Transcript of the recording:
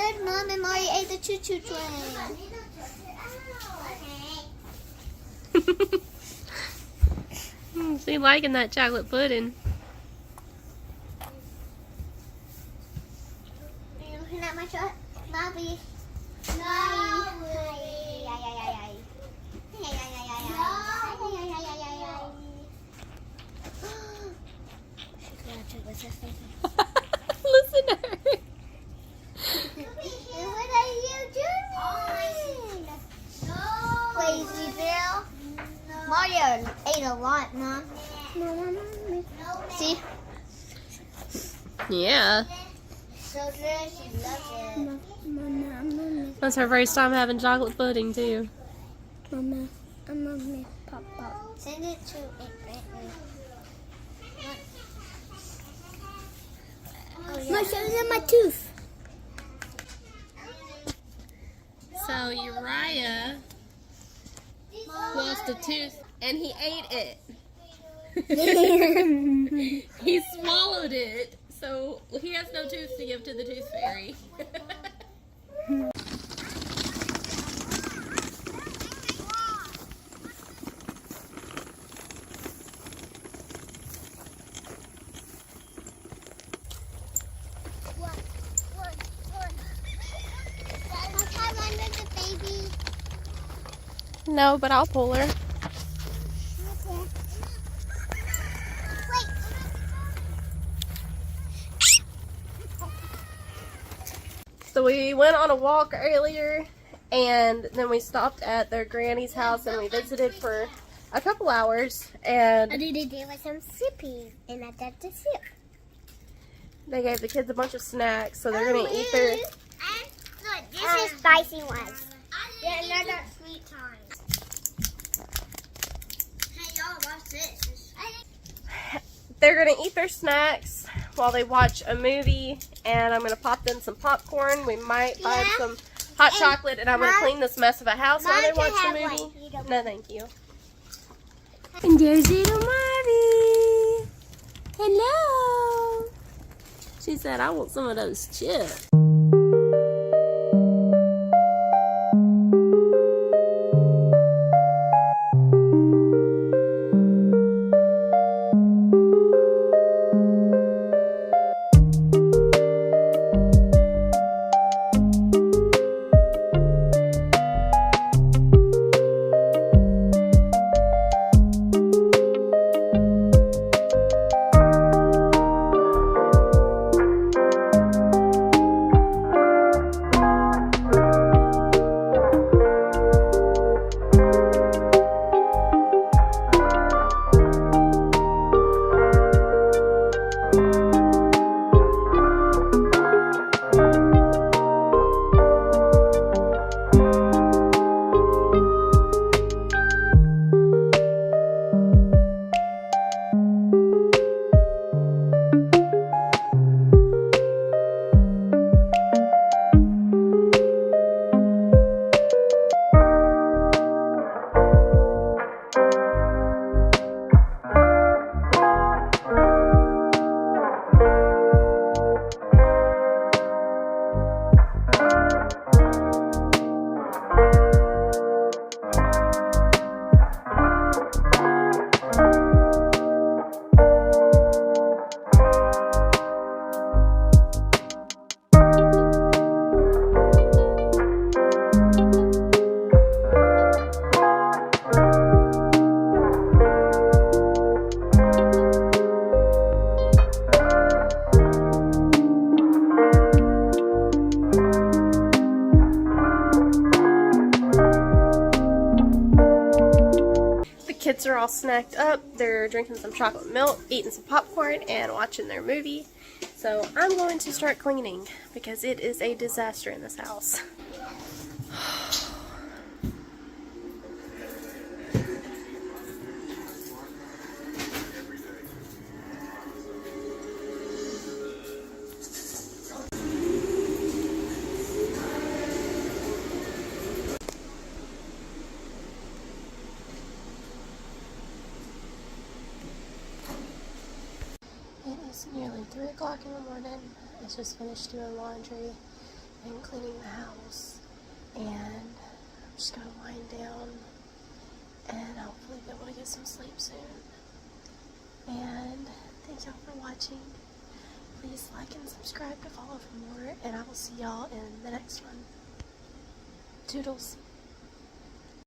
good. Mom and Amari ate the choo-choo train. She liking that chocolate pudding. Are you looking at my shot? Bobby. No. Listen to her. What are you doing? Crazy Bill. Mario ate a lot, Mom. See? Yeah. So good. She loves it. That's her first time having chocolate pudding, too. Mama, I'm gonna Papa. Send it to a Bentley. Oh, yeah. Show them my tooth. So Uriah lost a tooth and he ate it. He swallowed it, so he has no tooth to give to the tooth fairy. No, but I'll pull her. So we went on a walk earlier, and then we stopped at their granny's house and we visited for a couple hours, and I did it with some sippy, and I got the sip. they gave the kids a bunch of snacks, so they're gonna eat their... Look, this is spicy ones. Yeah, another sweet time. Hey, y'all, watch this. They're gonna eat their snacks while they watch a movie, and I'm gonna pop them some popcorn. We might buy some hot chocolate, and I'm gonna clean this mess of a house while they watch the movie. No, thank you. And there's little Amari. Hello. She said, I want some of those chips. Kids are all snacked up. They're drinking some chocolate milk, eating some popcorn, and watching their movie. So I'm going to start cleaning because it is a disaster in this house. It is nearly 3 o'clock in the morning. I just finished doing laundry, and cleaning the house, and I'm just going to wind down and hopefully be able to get some sleep soon. And thank y'all for watching. Please like and subscribe to follow for more, and I will see y'all in the next one. Toodles.